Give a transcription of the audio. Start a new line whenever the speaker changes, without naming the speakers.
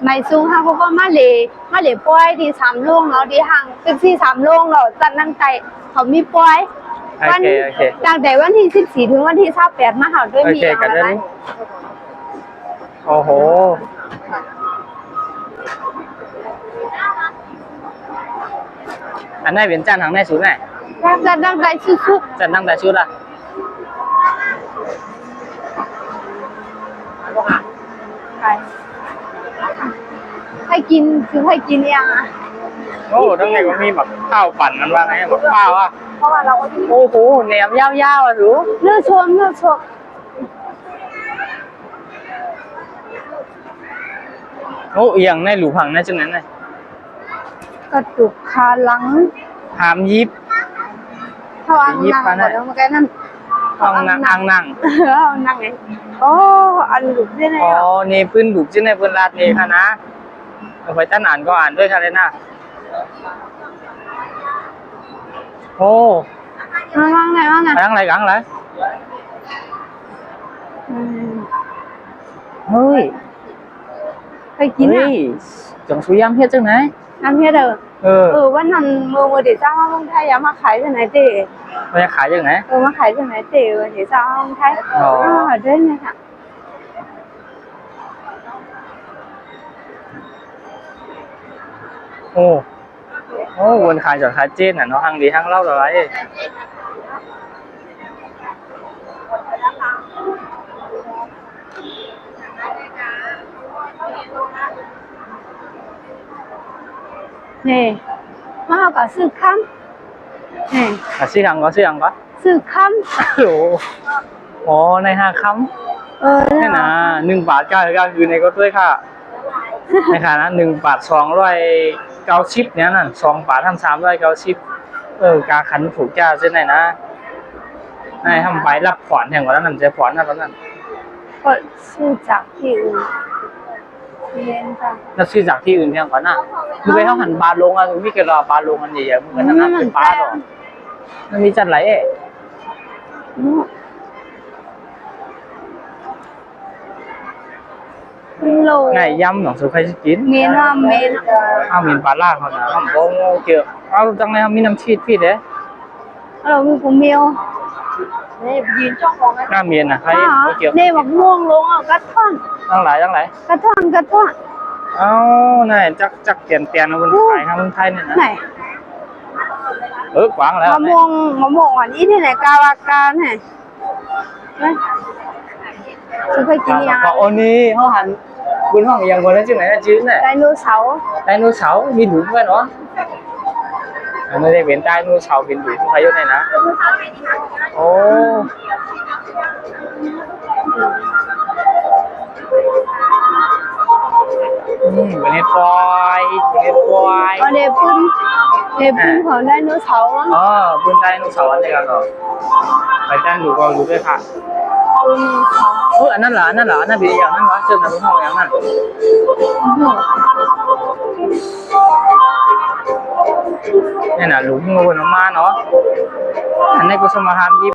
Mày xuống hàng có má lệ bói đi sắm luôn nó đi hàng tức si sắm luôn rồiตัดนั่งใจเขามีปอยวันตั้งแต่วันที่14ถึงวันที่28มาเขาด้วยมีอะไร
โอ้โหอันไหนเป็นจานทางไหนสุดไหน
จัดนั่งใจสุด
ๆจานนั่งแต่ชุดอ่ะ
ให้กินคือให้กินยังอ่ะ
โอ้ทั้งไงก็มีแบบข้าวปั่นมันว่าไงแบบข้าวอ่ะ
เพราะว่าเราก็
โอ้โหแหนมยาวๆอ่ะสู
เลือดชม
โอ้อย่างในหลูผังนะจังนั้นเลย
กระตุกคาหลัง
หามยิบ
เขาอังนั่งหมดแล้วมันก็นั่น
อังนั่ง
เอานั่งไงโอ้อันหลุดได้ไง
อ๋อนี่พื้นบุกจังในพื้นลาดนี่ค่ะนะเอาไปตั้งอ่านก็อ่านด้วยค่ะเลยนะโอ้
ว่างไง
กังไรเฮ้ย
เคยกินอ่ะ
จังสุยำเฮ็ดจังไหน
น้ำเฮ็ดวันนั้นมือเดี๋ยวเจ้าห้องไทยมาขายที่ไหนเจ๊
มาขายจังไหน
มาขายที่ไหนเจ๊เดี๋ยวเจ้าห้องไทยด้วยไงค่ะ
โอ้วันขายจากขายเจ๊น่ะเนาะห้างดีห้างเล่าอะไร
นี่มาเอากับซื้อคำนี่
ซื้อยังก็
ซื้อค
ำโอ้ใน5 คำนี่นะ1 บาทก็คือในก็ด้วยค่ะในค่ะนะ1 บาท290เนี่ยน่ะ2 บาท390การขันผูกจ้าเส้นไหนนะในทำใบรับขวานแห่งวันนั้นจะขวานนะตอนนั้น
ก็ซื้อจากที่อื่น
แล้วซื้อจากที่อื่นเพียงก่อนน่ะมึงไปเข้าหันบาลงอ่ะมึงมีกระดาษบาลงอันใหญ่ๆมึงก็นั่งเป็นบาหรอมันมีจัดไหลไงยำหนองสุไข่กิน
เมน
เอาเมนปลาล่าเขานะเขาบอกเกี่ยวเอาจังเลยมีน้ำชีสพี่เด้
เรามีกุ้งเมียวนี่ยืนจ้องมอง
น้ำเมียนนะใครเกี่ยว
นี่แบบม่วงลงอ่ะกระท่อน
ตั้งหลาย
กระท่อน
เอาไหนจักเปลี่ยนเอาบนขายครับบนไทยเนี่ยนะ
ไหน
กวางแล้ว
มะม่วงอันนี้ที่ไหนกาวากาเนี่ยฉันเคยกินยา
โอ้นี่เขาหันบนห้องอย่างบนนั้นชื่อไหนชื่อเนี่ย
ไดโนเสาร์
มีหนูด้วยเนาะไม่ได้เป็นไดโนเสาร์เป็นหนูใครอยู่ไหนนะโอ้เป็นเห็ดปอย
เด็บปืนของไดโนเสาร์
ปืนไดโนเสาร์อะไรกันเหรอไปจ้างดูก็ดูด้วยค่ะอันนั้นเหรอเป็นอย่างนั้นเหรอเจอในห้องอย่างนั้นนี่นะหลุมงูน้ำมาเนาะอันนี้ก็สมหารยิบ